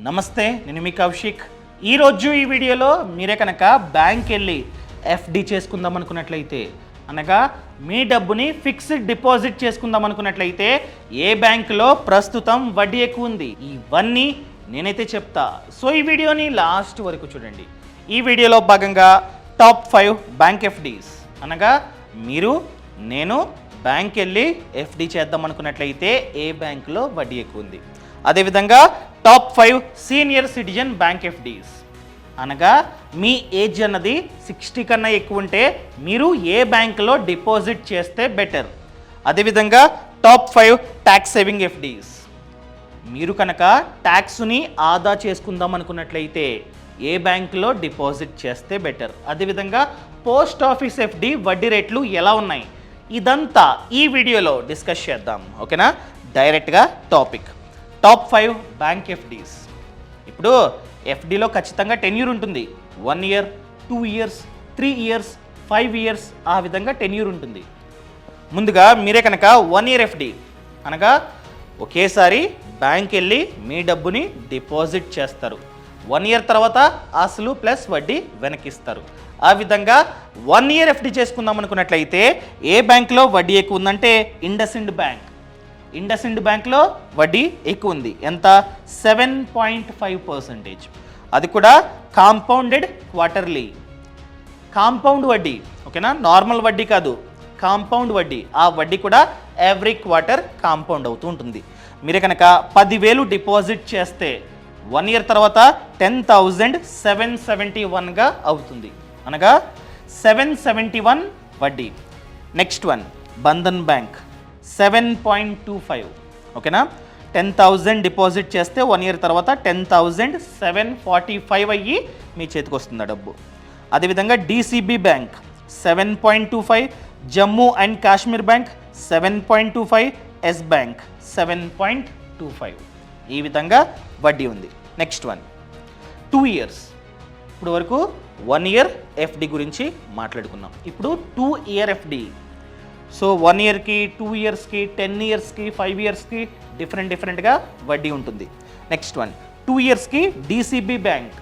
నమస్తే, నేను మీ కౌశిక్. ఈరోజు ఈ వీడియోలో మీరే కనుక బ్యాంక్ వెళ్ళి ఎఫ్డి చేసుకుందాం అనుకున్నట్లయితే, అనగా మీ డబ్బుని ఫిక్స్డ్ డిపాజిట్ చేసుకుందాం అనుకున్నట్లయితే ఏ బ్యాంకులో ప్రస్తుతం వడ్డీ ఎక్కువ ఉంది, ఇవన్నీ నేనైతే చెప్తా. సో ఈ వీడియోని లాస్ట్ వరకు చూడండి. ఈ వీడియోలో భాగంగా టాప్ 5 బ్యాంక్ ఎఫ్డీస్, అనగా నేను బ్యాంక్ వెళ్ళి ఎఫ్డి చేద్దాం అనుకున్నట్లయితే ఏ బ్యాంకులో వడ్డీ ఎక్కువ ఉంది. అదేవిధంగా top 5 senior citizen bank FDs, అనగా మీ ఏజ్ అన్నది 60 కన్నా ఎక్కువ ఉంటే మీరు ఏ బ్యాంకులో డిపాజిట్ చేస్తే బెటర్. అదేవిధంగా టాప్ 5 ట్యాక్స్ సేవింగ్ ఎఫ్డీస్, మీరు కనుక ట్యాక్స్ని ఆదా చేసుకుందాం అనుకున్నట్లయితే ఏ బ్యాంకులో డిపాజిట్ చేస్తే బెటర్. అదేవిధంగా పోస్ట్ ఆఫీస్ ఎఫ్డి వడ్డీ రేట్లు ఎలా ఉన్నాయి, ఇదంతా ఈ వీడియోలో డిస్కస్ చేద్దాం. ఓకేనా? డైరెక్ట్గా టాప్ 5 బ్యాంక్ ఎఫ్డీస్. ఇప్పుడు ఎఫ్డీలో ఖచ్చితంగా టెన్యూర్ ఉంటుంది. 1 ఇయర్, 2 ఇయర్స్, 3 ఇయర్స్, 5 ఇయర్స్, ఆ విధంగా టెన్యూర్ ఉంటుంది. ముందుగా మీరే కనుక 1 ఇయర్ ఎఫ్డి, అనగా ఒకేసారి బ్యాంక్ వెళ్ళి మీ డబ్బుని డిపాజిట్ చేస్తారు. 1 ఇయర్ తర్వాత అసలు ప్లస్ వడ్డీ వెనకిస్తారు. ఆ విధంగా 1 ఇయర్ ఎఫ్డి చేసుకుందాం అనుకున్నట్లయితే ఏ బ్యాంక్లో వడ్డీ ఎక్కువ ఉందంటే ఇండస్ఇండ్ బ్యాంక్. ఇండస్ఇండ్ బ్యాంక్లో వడ్డీ ఎక్కువ ఉంది. ఎంత? 7.5%. అది కూడా కాంపౌండెడ్ క్వార్టర్లీ, కాంపౌండ్ వడ్డీ. ఓకేనా? నార్మల్ వడ్డీ కాదు, కాంపౌండ్ వడ్డీ. ఆ వడ్డీ కూడా ఎవ్రీ క్వార్టర్ కాంపౌండ్ అవుతూ ఉంటుంది. మీరు కనుక 10,000 డిపాజిట్ చేస్తే 1 ఇయర్ తర్వాత 10,771గా అవుతుంది, అనగా 771 వడ్డీ. Next one Bandhan bank, 7.25. ఓకేనా? 10,000 డిపాజిట్ చేస్తే 1 ఇయర్ తర్వాత 10,745 అయ్యి మీ చేతికి వస్తుంది ఆ డబ్బు. అదేవిధంగా DCB bank 7.25, Jammu and Kashmir bank 7.25, yes bank 7.25. ఈ విధంగా వడ్డీ ఉంది. Next one 2 years. ఇప్పుడు వరకు 1 ఇయర్ ఎఫ్డి గురించి మాట్లాడుకున్నాం. ఇప్పుడు 2 ఇయర్ ఎఫ్డి. సో 1 ఇయర్కి, 2 ఇయర్స్కి, 10 ఇయర్స్కి, 5 ఇయర్స్కి డిఫరెంట్గా వడ్డీ ఉంటుంది. నెక్స్ట్ వన్ 2 ఇయర్స్కి డిసిబి బ్యాంక్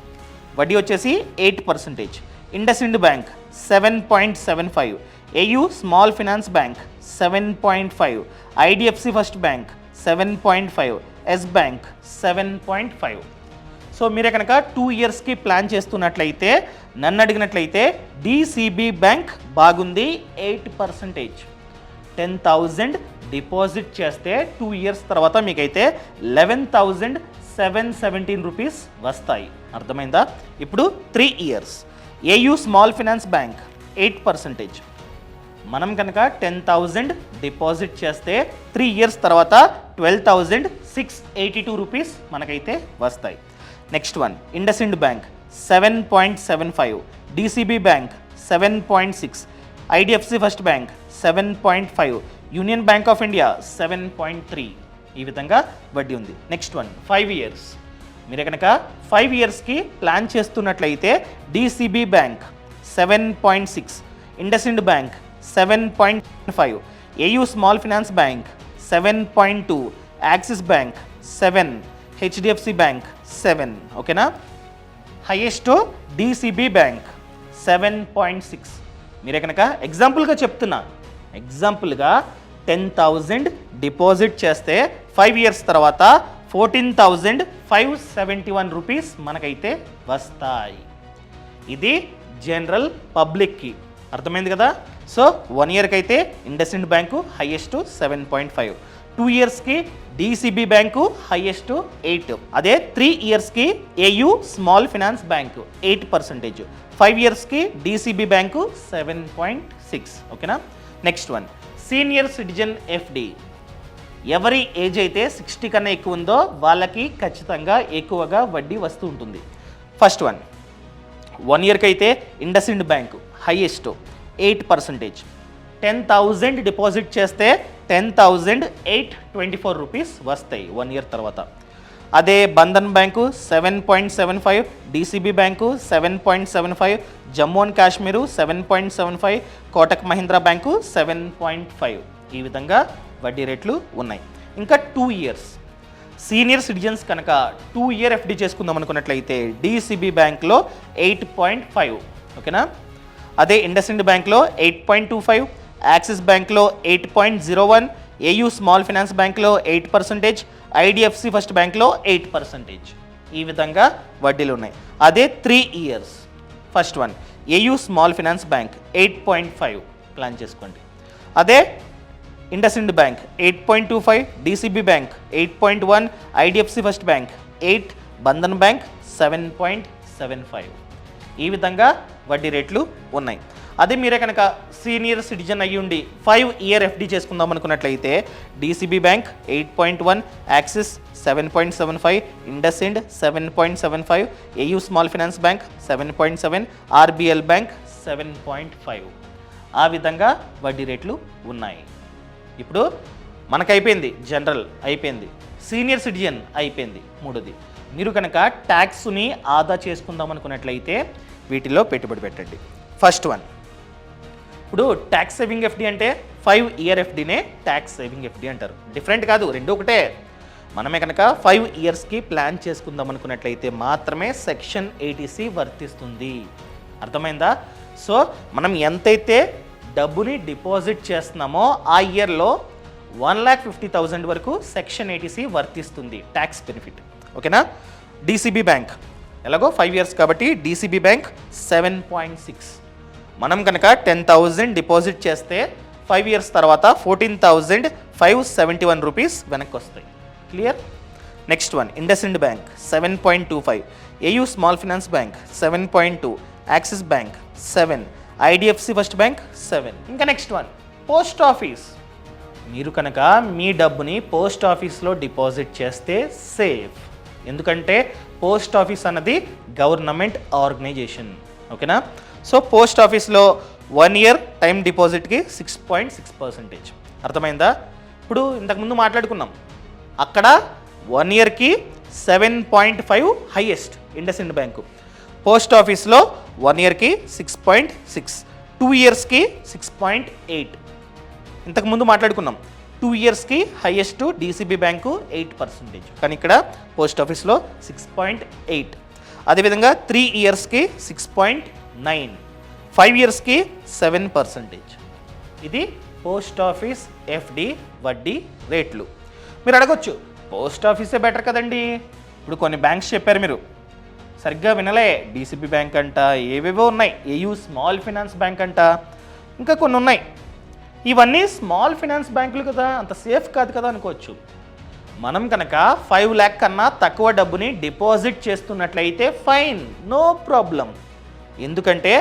వడ్డీ వచ్చేసి 8%, IndusInd bank 7.75, AU small finance bank 7.5, IDFC first bank 7.5, yes bank 7.5. So మీరే కనుక 2 ఇయర్స్కి ప్లాన్ చేస్తున్నట్లయితే నన్ను అడిగినట్లయితే డిసిబి బ్యాంక్ బాగుంది. 8%, 10,000 డిపాజిట్ చేస్తే 2 ఇయర్స్ తర్వాత మీకైతే 11,717 రూపీస్ వస్తాయి. అర్థమైందా? ఇప్పుడు 3 years. AU small finance bank 8%. మనం కనుక 10,000 డిపాజిట్ చేస్తే 3 ఇయర్స్ తర్వాత 12,682 రూపీస్ మనకైతే వస్తాయి. Next one IndusInd bank 7.75, DCB bank 7.6, IDFC first bank 7.5, union bank of India 7.3. ఈ విధంగా వడ్డీ ఉంది. Next one 5 years. మీరు కనుక 5 ఇయర్స్కి ప్లాన్ చేస్తున్నట్లయితే DCB bank 7.6, IndusInd bank 7.5, AU small finance bank 7.2, axis bank 7, HDFC bank 7. ఓకేనా? Highest DCB bank 7.6. మీరే కనుక ఎగ్జాంపుల్గా 10,000 డిపాజిట్ చేస్తే 5 ఇయర్స్ తర్వాత 14,571 రూపీస్ మనకైతే వస్తాయి. ఇది జనరల్ పబ్లిక్కి. అర్థమైంది కదా? సో 1 ఇయర్కి అయితే ఇండస్ఇండ్ బ్యాంకు హైయెస్ట్ 7.5, 2 ఇయర్స్కి డిసిబి బ్యాంకు హైయెస్ట్ 8, అదే 3 ఇయర్స్కి ఏయూ స్మాల్ ఫినాన్స్ బ్యాంకు 8%, 5 ఇయర్స్కి డిసిబి బ్యాంకు 7.6. ఓకేనా? Next one senior citizen FD. ఎవరి ఏజ్ అయితే 60 కన్నా ఎక్కువ ఉందో వాళ్ళకి ఖచ్చితంగా ఎక్కువగా వడ్డీ వస్తూ ఉంటుంది. ఫస్ట్ వన్ 1 ఇయర్కి అయితే ఇండస్ఇండ్ బ్యాంకు హైయెస్ట్ 8%, 10,000 డిపాజిట్ చేస్తే 10,824 రూపీస్ వస్తాయి 1 ఇయర్ తర్వాత. అదే Bandhan bank 7.75, DCB bank 7.75, Jammu and Kashmir 7.75, Kotak Mahindra bank 7.5. ఈ విధంగా వడ్డీ రేట్లు ఉన్నాయి. ఇంకా 2 ఇయర్స్. సీనియర్ సిటిజన్స్ కనుక 2 ఇయర్ ఎఫ్డి చేసుకుందాం అనుకున్నట్లయితే డిసిబి బ్యాంక్లో 8.5, ఓకేనా. అదే ఇండస్ఇండ్ బ్యాంక్లో 8.25, యాక్సిస్ బ్యాంక్లో 8.01, ఏయూ స్మాల్ ఫైనాన్స్ బ్యాంక్లో 8%, ఐడిఎఫ్సి ఫస్ట్ బ్యాంక్లో 8%. ఈ విధంగా వడ్డీలు ఉన్నాయి. అదే 3 years first one AU small finance bank 8.5 plan చేసుకోండి. అదే IndusInd bank 8.25, DCB bank 8.1, IDFC first bank 8, Bandhan bank 7.75. ఈ విధంగా వడ్డీ రేట్లు ఉన్నాయి. అదే మీరే కనుక సీనియర్ సిటిజన్ అయ్యి ఉండి 5 ఇయర్ ఎఫ్డి చేసుకుందాం అనుకున్నట్లయితే DCB bank 8.1, axis 7.75, IndusInd 7.75, AU small finance bank 7.7, RBL bank 7.5. ఆ విధంగా వడ్డీ రేట్లు ఉన్నాయి. ఇప్పుడు మనకైపోయింది, జనరల్ అయిపోయింది, సీనియర్ సిటిజన్ అయిపోయింది. మూడోది, మీరు కనుక ట్యాక్స్ని ఆదా చేసుకుందాం అనుకున్నట్లయితే వీటిలో పెట్టుబడి పెట్టండి. ఫస్ట్ వన్, ఇప్పుడు ట్యాక్స్ సేవింగ్ ఎఫ్డి అంటే 5 ఇయర్ ఎఫ్డీనే ట్యాక్స్ సేవింగ్ ఎఫ్డి అంటారు. డిఫరెంట్ కాదు, రెండు ఒకటే. మనమే కనుక 5 ఇయర్స్కి ప్లాన్ చేసుకుందాం అనుకున్నట్లయితే మాత్రమే సెక్షన్ 80C వర్తిస్తుంది. అర్థమైందా? సో మనం ఎంతైతే డబ్బుని డిపాజిట్ చేస్తున్నామో ఆ ఇయర్లో 1,50,000 వరకు సెక్షన్ 80C వర్తిస్తుంది, ట్యాక్స్ బెనిఫిట్, ఓకేనా. డిసిబి బ్యాంక్ ఎలాగో 5 ఇయర్స్ కాబట్టి డిసిబి బ్యాంక్ 7.6. మనం కనుక 10,000 డిపాజిట్ చేస్తే 5 ఇయర్స్ తర్వాత 14,571 రూపీస్ వెనక్కి వస్తాయి. Clear? Next one IndusInd bank 7.25, AU small finance bank 7.2, axis bank 7, IDFC first bank 7. ఇంకా నెక్స్ట్ వన్ పోస్ట్ ఆఫీస్. మీరు కనుక మీ డబ్బుని పోస్ట్ ఆఫీస్లో డిపాజిట్ చేస్తే సేఫ్. ఎందుకంటే పోస్ట్ ఆఫీస్ అన్నది గవర్నమెంట్ ఆర్గనైజేషన్, ఓకేనా. సో పోస్ట్ ఆఫీస్లో 1 ఇయర్ టైం డిపాజిట్కి 6.6%. అర్థమైందా? ఇప్పుడు ఇంతకుముందు మాట్లాడుకున్నాం, అక్కడ 1 ఇయర్కి 7.5 హైయెస్ట్ ఇండస్ఇండ్ బ్యాంకు. పోస్ట్ ఆఫీస్లో 1 ఇయర్కి 6.6, 2 ఇయర్స్కి 6.8. ఇంతకుముందు మాట్లాడుకున్నాం 2 ఇయర్స్కి హైయెస్ట్ డిసిబి బ్యాంకు 8%, కానీ ఇక్కడ పోస్ట్ ఆఫీస్లో 6.8. అదేవిధంగా 3 ఇయర్స్కి 6.9, 5 ఇయర్స్కి 7%. ఇది పోస్ట్ ఆఫీస్ ఎఫ్డి వడ్డీ రేట్లు. మీరు అడగొచ్చు, పోస్ట్ ఆఫీసే బెటర్ కదండి. ఇప్పుడు కొన్ని బ్యాంక్స్ చెప్పారు, మీరు సరిగ్గా వినలే. డిసిబి బ్యాంక్ అంట, ఏవేవో ఉన్నాయి, ఏయూ స్మాల్ ఫైనాన్స్ బ్యాంక్ అంట, ఇంకా కొన్ని ఉన్నాయి. ఇవన్నీ స్మాల్ ఫైనాన్స్ బ్యాంకులు కదా, అంత సేఫ్ కాదు కదా అనుకోవచ్చు. మనం కనుక 5 lakh కన్నా తక్కువ డబ్బుని డిపాజిట్ చేస్తున్నట్లయితే ఫైన్, నో ప్రాబ్లం. ఎందుకంటే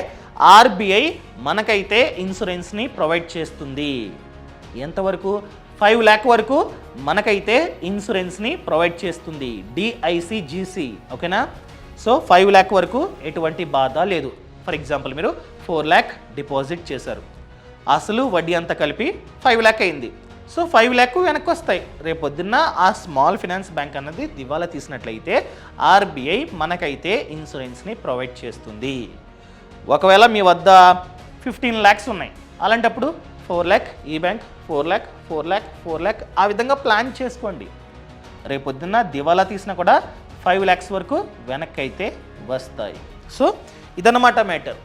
ఆర్బీఐ మనకైతే ఇన్సూరెన్స్ని ప్రొవైడ్ చేస్తుంది. ఎంతవరకు? 5 lakh వరకు మనకైతే ఇన్సూరెన్స్ని ప్రొవైడ్ చేస్తుంది, డిఐసిజిసి, ఓకేనా. సో 5 lakh వరకు ఎటువంటి బాధ లేదు. ఫర్ ఎగ్జాంపుల్ మీరు 4 lakh డిపాజిట్ చేశారు, అసలు వడ్డీ అంతా కలిపి 5 lakh అయింది. సో 5 lakh వెనక్కి వస్తాయి. రేపొద్దున్న ఆ స్మాల్ ఫైనాన్స్ బ్యాంక్ అన్నది దివాలా తీసినట్లయితే ఆర్బీఐ మనకైతే ఇన్సూరెన్స్ని ప్రొవైడ్ చేస్తుంది. ఒకవేళ మీ వద్ద 15 lakhs ఉన్నాయి, అలాంటప్పుడు 4 lakh ఈ బ్యాంక్, 4 lakh, 4 lakh, 4 lakh, ఆ విధంగా ప్లాన్ చేసుకోండి. రేపొద్దున్న దివాలా తీసినా కూడా 5 lakhs వరకు వెనక్కి అయితే వస్తాయి. సో ఇదన్నమాట మ్యాటర్.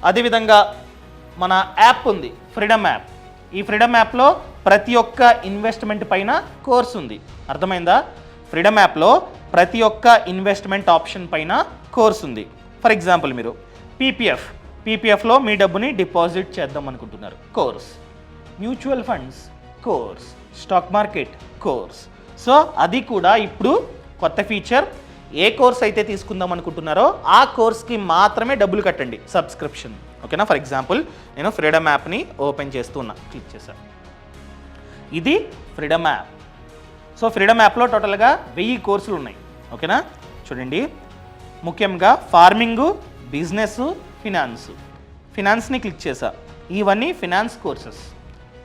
అదేవిధంగా మన యాప్ ఉంది, ఫ్రీడమ్ యాప్. ఈ ఫ్రీడమ్ యాప్లో ప్రతి ఒక్క ఇన్వెస్ట్మెంట్ పైన కోర్స్ ఉంది. అర్థమైందా? ఫ్రీడమ్ యాప్లో ప్రతి ఒక్క ఇన్వెస్ట్మెంట్ ఆప్షన్ పైన కోర్స్ ఉంది. ఫర్ ఎగ్జాంపుల్ మీరు పీపీఎఫ్లో మీ డబ్బుని డిపాజిట్ చేద్దాం అనుకుంటున్నారు, course. Mutual funds course, stock market course. So అది కూడా ఇప్పుడు కొత్త ఫీచర్. ఏ కోర్స్ అయితే తీసుకుందాం అనుకుంటున్నారో ఆ కోర్స్కి మాత్రమే డబ్బులు కట్టండి, సబ్స్క్రిప్షన్, ఓకేనా. ఫర్ ఎగ్జాంపుల్ నేను ఫ్రీడమ్ యాప్ని ఓపెన్ చేస్తున్నా, క్లిక్ చేశాను. ఇది ఫ్రీడమ్ యాప్. సో ఫ్రీడమ్ యాప్లో టోటల్గా 1000 కోర్సులు ఉన్నాయి, ఓకేనా. చూడండి, ముఖ్యంగా ఫార్మింగు, బిజినెస్, ఫినాన్స్ని క్లిక్ చేసా. ఇవన్నీ ఫినాన్స్ కోర్సెస్.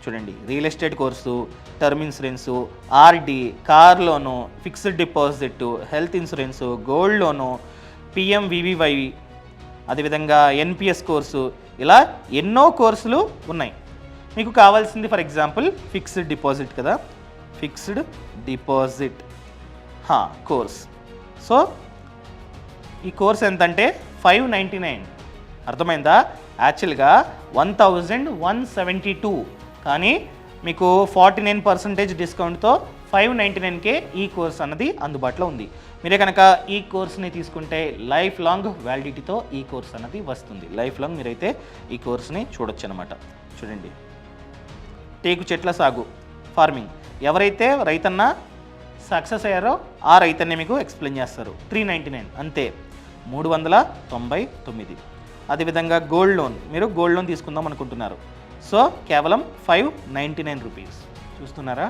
చూడండి, real estate course, term insurance, RD, car loan, fixed deposit, health insurance, gold loan, PMVVY, అదేవిధంగా ఎన్పిఎస్ కోర్సు, ఇలా ఎన్నో కోర్సులు ఉన్నాయి. మీకు కావాల్సింది ఫర్ ఎగ్జాంపుల్ ఫిక్స్డ్ డిపాజిట్ కదా, ఫిక్స్డ్ డిపాజిట్ కోర్స్. సో ఈ కోర్స్ ఎంతంటే 599. అర్థమైందా? యాక్చువల్గా 1172, కానీ మీకు 49% డిస్కౌంట్తో 599కే ఈ కోర్స్ అన్నది అందుబాటులో ఉంది. మీరే కనుక ఈ కోర్స్ని తీసుకుంటే లైఫ్ లాంగ్ వ్యాలిడిటీతో ఈ కోర్స్ అన్నది వస్తుంది. లైఫ్ లాంగ్ మీరైతే ఈ కోర్స్ని చూడొచ్చు అనమాట. చూడండి, టేకు చెట్ల సాగు ఫార్మింగ్, ఎవరైతే రైతన్న సక్సెస్ అయ్యారో ఆ రైతన్నే మీకు ఎక్స్ప్లెయిన్ చేస్తారు. 399 అంతే, 399. అదేవిధంగా గోల్డ్ లోన్, మీరు గోల్డ్ లోన్ తీసుకుందాం అనుకుంటున్నారు, సో కేవలం 599 రూపీస్. చూస్తున్నారా?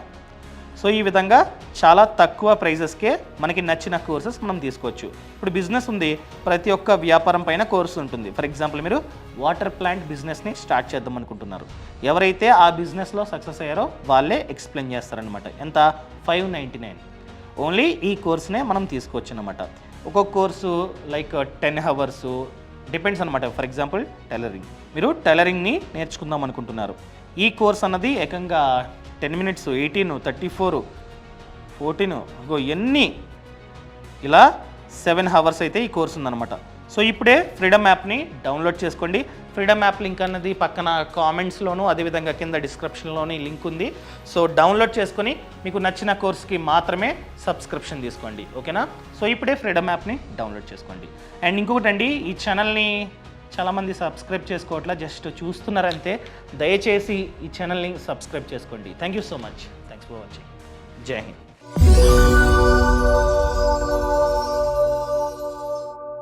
సో ఈ విధంగా చాలా తక్కువ ప్రైజెస్కే మనకి నచ్చిన కోర్సెస్ మనం తీసుకోవచ్చు. ఇప్పుడు బిజినెస్ ఉంది, ప్రతి ఒక్క వ్యాపారం పైన కోర్సు ఉంటుంది. ఫర్ ఎగ్జాంపుల్ మీరు వాటర్ ప్లాంట్ బిజినెస్ని స్టార్ట్ చేద్దాం అనుకుంటున్నారు, ఎవరైతే ఆ బిజినెస్లో సక్సెస్ అయ్యారో వాళ్ళే ఎక్స్ప్లెయిన్ చేస్తారనమాట. ఎంత? 599. ఓన్లీ ఈ కోర్స్నే మనం తీసుకోవచ్చు అనమాట. ఒక్కొక్క కోర్సు లైక్ 10 hours డిపెండ్స్ అనమాట. ఫర్ ఎగ్జాంపుల్ టైలరింగ్, మీరు టైలరింగ్ని నేర్చుకుందాం అనుకుంటున్నారు, ఈ కోర్స్ అన్నది ఏకంగా 10 minutes, 18, 34, 14 ఎన్ని ఇలా 7 hours అయితే ఈ కోర్స్ ఉందన్నమాట. సో ఇప్పుడే ఫ్రీడమ్ యాప్ని డౌన్లోడ్ చేసుకోండి. ఫ్రీడమ్ యాప్ లింక్ అన్నది పక్కన కామెంట్స్లోను, అదేవిధంగా కింద డిస్క్రిప్షన్లోని లింక్ ఉంది. సో డౌన్లోడ్ చేసుకొని మీకు నచ్చిన కోర్స్కి మాత్రమే సబ్స్క్రిప్షన్ తీసుకోండి, ఓకేనా? సో ఇప్పుడే ఫ్రీడమ్ యాప్ని డౌన్లోడ్ చేసుకోండి. అండ్ ఇంకొకటి అండి, ఈ ఛానల్ని చాలామంది సబ్స్క్రైబ్ చేసుకోవట్లా, జస్ట్ చూస్తున్నారంతే. దయచేసి ఈ ఛానల్ని సబ్స్క్రైబ్ చేసుకోండి. Thank you so much. Thanks for watching. జై హింద్.